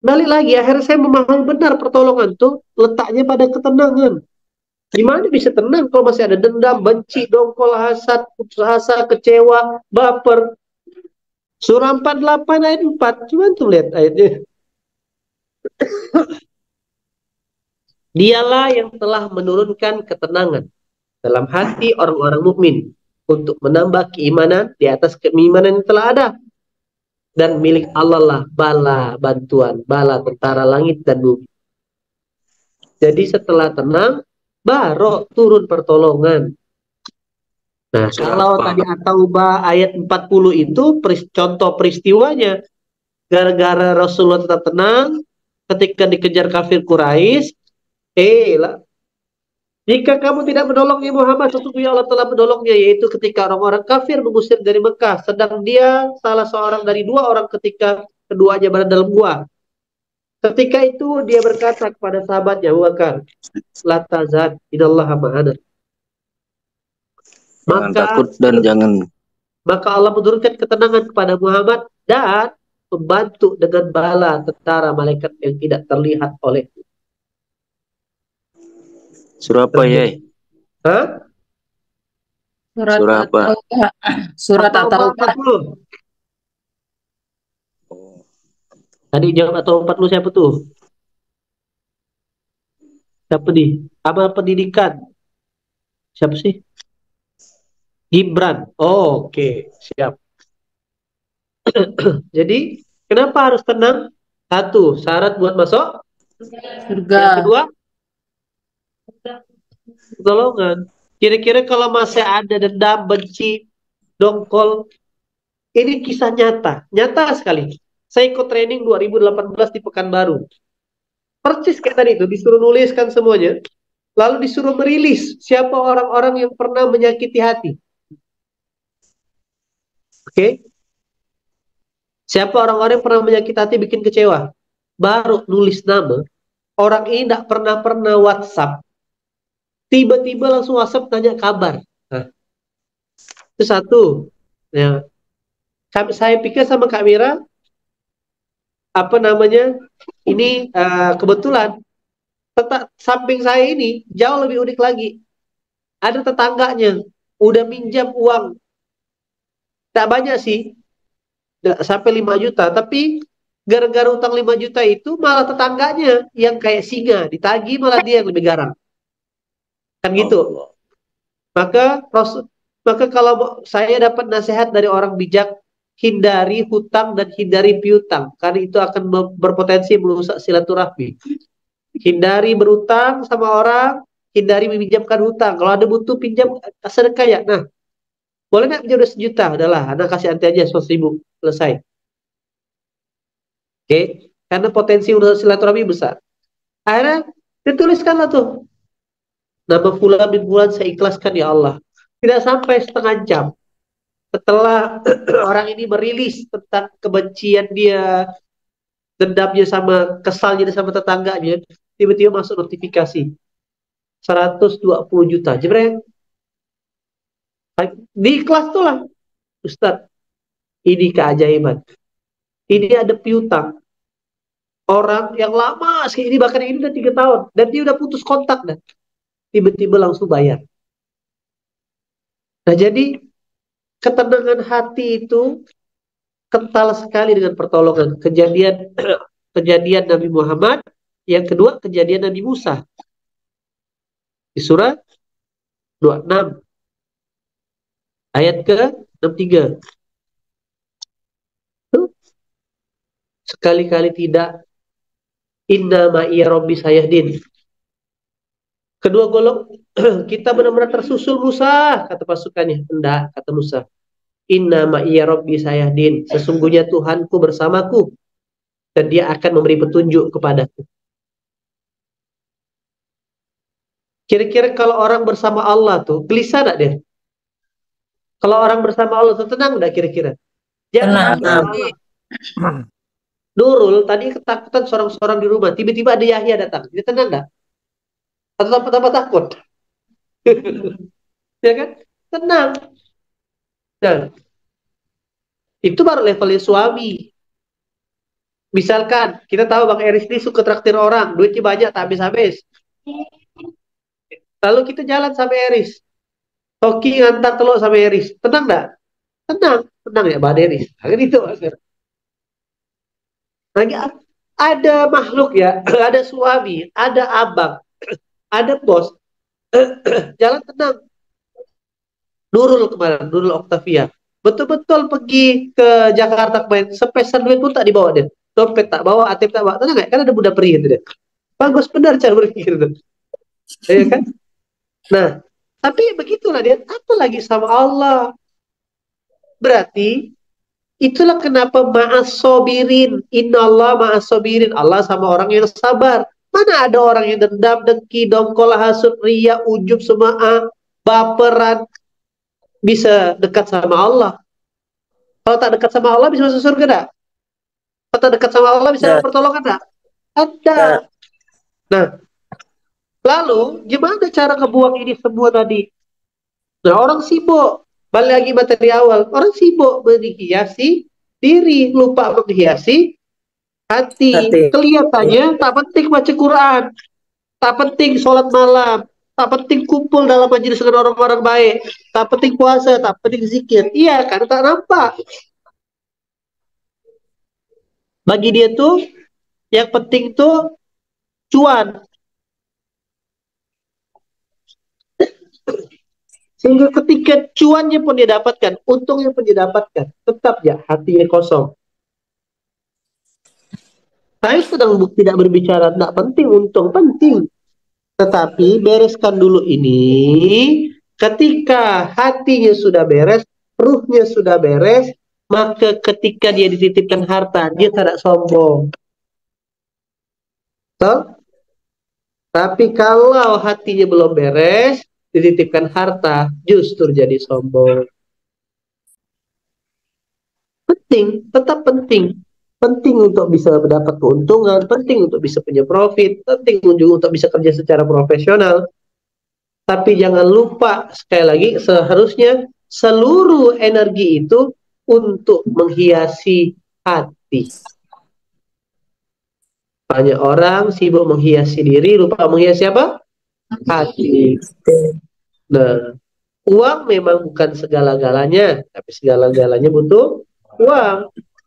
Balik lagi, akhirnya saya memahami benar pertolongan tuh letaknya pada ketenangan. Gimana bisa tenang kalau masih ada dendam, benci, dongkol, hasad, putus asa, kecewa, baper. Surah 48 ayat 4. Cuman tuh lihat ayatnya. Dialah yang telah menurunkan ketenangan dalam hati orang-orang mukmin untuk menambah keimanan di atas keimanan yang telah ada. Dan milik Allah lah bala bantuan, bala tentara langit dan bumi. Jadi setelah tenang, baru turun pertolongan. Nah, kalau tadi At-Taubah ayat 40 itu contoh peristiwanya. Gara-gara Rasulullah tetap tenang, ketika dikejar kafir Quraisy, lah. Jika kamu tidak menolongnya Muhammad, sesungguhnya Allah telah menolongnya, yaitu ketika orang-orang kafir mengusir dari Mekah, sedang dia salah seorang dari dua orang ketika keduanya berada dalam gua. Ketika itu dia berkata kepada sahabatnya Abu Bakar, la tazan, innallaha ma'ana. Jangan Maka takut dan jangan. maka Allah menurunkan ketenangan kepada Muhammad dan membantu dengan bala tentara malaikat yang tidak terlihat oleh. Surah apa ya? Hah? Surat Surah apa? At-Taubah. Surat At-Taubah At-Taubah. 40. Tadi jawab atau 40 siapa tuh? Siapa nih? Amal pendidikan. Siapa sih? Gibran. Oh, oke, siap. Jadi, kenapa harus tenang? Satu, syarat buat masuk. Surga. Yang kedua, pertolongan. Kira-kira kalau masih ada dendam, benci, dongkol, ini kisah nyata. Nyata sekali. Saya ikut training 2018 di Pekanbaru. Persis kayak tadi itu, disuruh nuliskan semuanya. Lalu disuruh merilis siapa orang-orang yang pernah menyakiti hati. Oke? Siapa orang-orang yang pernah menyakiti hati, bikin kecewa. Baru nulis nama. Orang ini tidak pernah WhatsApp. Tiba-tiba langsung WhatsApp tanya kabar. Nah, itu satu. Ya. Saya pikir sama Kak Mira, apa namanya, ini kebetulan samping saya ini jauh lebih unik lagi. Ada tetangganya, udah minjam uang. Tak banyak sih, nggak sampai 5 juta. Tapi gara-gara utang 5 juta itu malah tetangganya yang kayak singa. Ditagih malah dia yang lebih garang. Kan gitu. Maka maka kalau saya dapat nasihat dari orang bijak, hindari hutang dan hindari piutang, karena itu akan berpotensi merusak silaturahmi. Hindari berutang sama orang, hindari meminjamkan hutang. Kalau ada butuh pinjam sedekah ya. Nah, boleh nggak pinjam udah 1 juta? Udahlah, anak kasih anti aja 100.000, selesai. Oke, karena potensi merusak silaturahmi besar. Akhirnya dituliskanlah tuh, nama fulan bin fulan saya ikhlaskan ya Allah. Tidak sampai setengah jam setelah orang ini merilis tentang kebencian dia, dendamnya sama kesalnya sama tetangganya, tiba-tiba masuk notifikasi 120 juta. Jebreng. Di kelas tuh lah, Ustadz, ini keajaiban. Ini ada piutang. Orang yang lama sekali, ini bahkan ini udah 3 tahun. Dan dia udah putus kontak. Dan tiba-tiba langsung bayar. Nah jadi, ketenangan hati itu kental sekali dengan pertolongan. Kejadian Nabi Muhammad. Yang kedua, kejadian Nabi Musa. Di surah 26. Ayat ke-63. Sekali-kali tidak. Inna ma'iya rabbi sayahdin. Kedua golong, kita benar-benar tersusul Musa, kata pasukannya. Enggak, kata Musa. Inna ma'iya rabbi sayahdin. Sesungguhnya Tuhanku bersamaku. Dan dia akan memberi petunjuk kepadaku. Kira-kira kalau orang bersama Allah tuh, gelisah gak dia? Kalau orang bersama Allah tuh tenang gak kira-kira? Jangan Tenang. Allah. Nurul tadi ketakutan seorang-seorang di rumah. Tiba-tiba ada Yahya datang. Dia tenang gak? Atau tambah takut? Ya kan? Tenang. Nah, itu baru levelnya suami. Misalkan kita tahu Bang Eris ini suka traktir orang, duitnya banyak tak habis-habis. Lalu kita jalan sama Eris. Toki ngantar telur sama Eris. Tenang nggak? Tenang, tenang ya Bang Eris. Kan itu. Lagi ada makhluk ya, ada suami, ada abang, ada bos. Jalan tenang. Nurul kemarin, Nurul Octavia. Betul-betul pergi ke Jakarta kemarin, sepeser duit pun tak dibawa dia. Dompet tak bawa, ATM tak bawa. Tenang nggak? Kan ada Bunda Peri itu dia. Bagus benar cara berpikir itu. Ya kan? Nah, tapi begitulah dia. Apa lagi sama Allah? Berarti itulah kenapa ma'as sobirin. Innallah ma'as sobirin. Allah sama orang yang sabar. Mana ada orang yang dendam, dengki, dongkol, hasut, ria, ujub, semaah, baperan, bisa dekat sama Allah. Kalau tak dekat sama Allah bisa masuk surga enggak? Kalau tak dekat sama Allah bisa Ya, dapat pertolongan enggak? Ada. ya. Nah, lalu gimana cara ngebuang ini semua tadi? Nah, orang sibuk. Balik lagi materi awal. Orang sibuk menghiasi diri, lupa menghiasi hati. Hati. Kelihatannya tak penting baca Quran, tak penting sholat malam, tak penting kumpul dalam majelis dengan orang-orang baik, tak penting puasa, tak penting zikir. Iya, karena tak nampak. Bagi dia tuh yang penting tuh cuan. Sehingga ketika cuannya pun dia dapatkan, untungnya pun dia dapatkan, tetap ya hatinya kosong. Saya sedang tidak berbicara tidak penting, untung penting. Tetapi bereskan dulu ini. Ketika hatinya sudah beres, ruhnya sudah beres, maka ketika dia dititipkan harta, dia tidak sombong. Betul? Tapi kalau hatinya belum beres, dititipkan harta, justru jadi sombong. Penting, tetap penting. Penting untuk bisa mendapat keuntungan, penting untuk bisa punya profit, penting juga untuk bisa kerja secara profesional. Tapi jangan lupa, sekali lagi, seharusnya seluruh energi itu untuk menghiasi hati. Banyak orang sibuk menghiasi diri, lupa menghiasi apa? Hati. Nah, uang memang bukan segala-galanya, tapi segala-galanya butuh uang.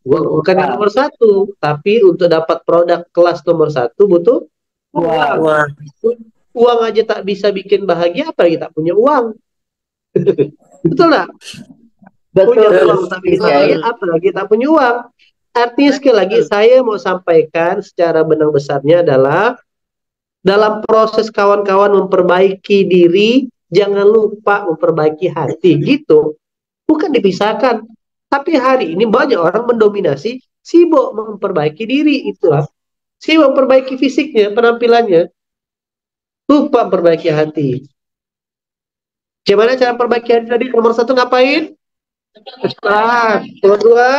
Uang bukan yang nomor satu, tapi untuk dapat produk kelas nomor satu butuh uang. Wah, Uang aja tak bisa bikin bahagia, apalagi tak punya uang. Betul nggak? Punya uang tak bikin bahagia, apalagi tak punya uang. Artinya sekali lagi saya mau sampaikan secara benang besarnya adalah dalam proses kawan-kawan memperbaiki diri, jangan lupa memperbaiki hati. Gitu. Bukan dipisahkan. Tapi hari ini banyak orang mendominasi, sibuk memperbaiki diri. Itulah. Sibuk memperbaiki fisiknya, penampilannya. Lupa memperbaiki hati. Gimana cara memperbaiki hati tadi? Nomor satu ngapain? Sholat. Nomor dua,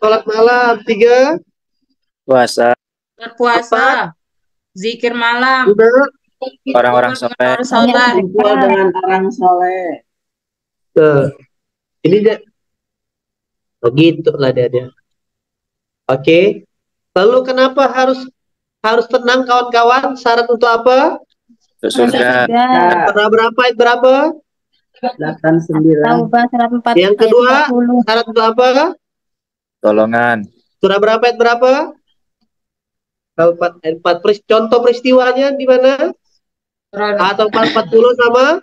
sholat malam. Tiga, puasa Berpuasa, zikir malam, lima, orang-orang soleh. sholat. Kumpul dengan orang soleh. nah, ini dia. Begitulah dia. Oke. Lalu kenapa harus tenang kawan-kawan? Syarat untuk apa? Ke surga. Surah berapa? Ayat berapa? 89. Taubah 104 Yang ayat kedua, 40. syarat untuk apa? Tolongan. Surah berapa? Ayat berapa? Ayat 4. Contoh peristiwanya di mana? Atau 440 sama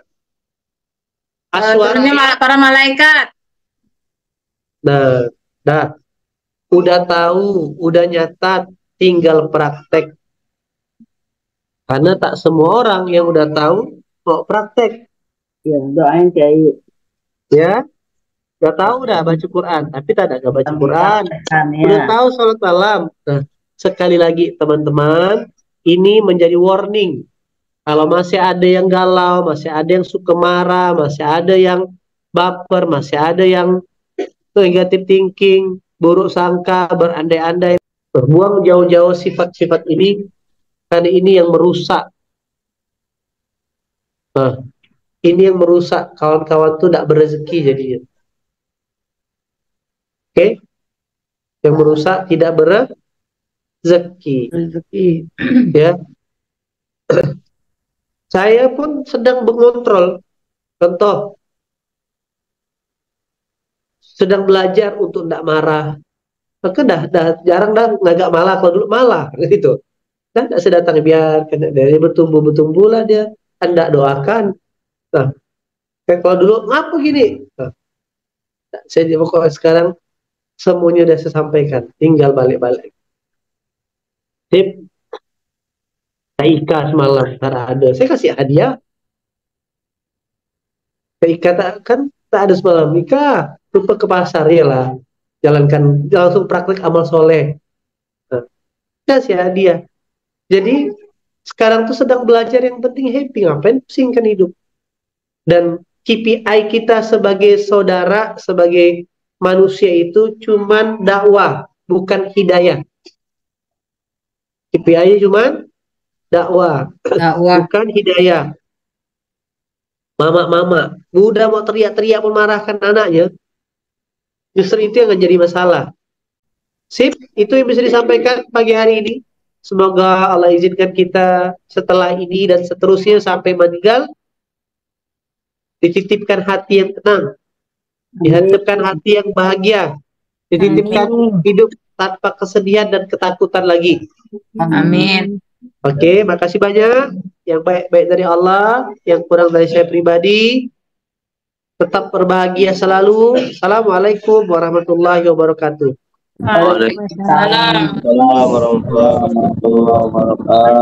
Turunnya Aswara. para malaikat. Nah, udah tahu, udah nyatat, tinggal praktek. Karena tak semua orang yang udah tahu mau praktek. Ya, doain Kiai. Ya, udah tahu udah baca Quran, tapi tak ada baca Quran. Ya. Udah tahu sholat malam. Nah, sekali lagi teman-teman, ini menjadi warning. Kalau masih ada yang galau, masih ada yang suka marah, masih ada yang baper, masih ada yang negative thinking, buruk sangka, berandai-andai, buang jauh-jauh sifat-sifat ini, karena ini yang merusak. Nah, ini yang merusak kawan-kawan tuh tidak berezeki jadinya. Oke? Yang merusak tidak rezeki. Rezeki. Ya, saya pun sedang mengontrol. Contoh, sedang belajar untuk tidak marah. Maka dah jarang nggak malah. Kalau dulu malah gitu. Dan tidak sedatang biarkan dia bertumbuh lah dia. Anda doakan. Nah, kayak kalau dulu ngapa gini? Nah, saya pokoknya sekarang semuanya udah saya sampaikan. Tinggal balik-balik. Tip, saya Ika semalam ada. Saya kasih hadiah. Saya Ika tak ada semalam. Ika, lupa ke pasar ya lah. Jalankan langsung praktek amal soleh. Nah, kasih hadiah. Jadi sekarang tuh sedang belajar, yang penting happy, ngapain pusingkan hidup. Dan KPI kita sebagai saudara, sebagai manusia itu cuman dakwah, bukan hidayah. KPI-nya cuman dakwah, bukan hidayah. Mama, udah mau teriak-teriak memarahkan anaknya, justru itu yang jadi masalah. Sip, itu yang bisa disampaikan pagi hari ini. Semoga Allah izinkan kita setelah ini dan seterusnya sampai meninggal dititipkan hati yang tenang, dititipkan hati yang bahagia, dititipkan hidup tanpa kesedihan dan ketakutan lagi. Amin. Oke, makasih banyak. Yang baik-baik dari Allah, yang kurang dari saya pribadi. Tetap berbahagia selalu. Assalamualaikum warahmatullahi wabarakatuh. Waalaikumsalam. Warahmatullahi wabarakatuh.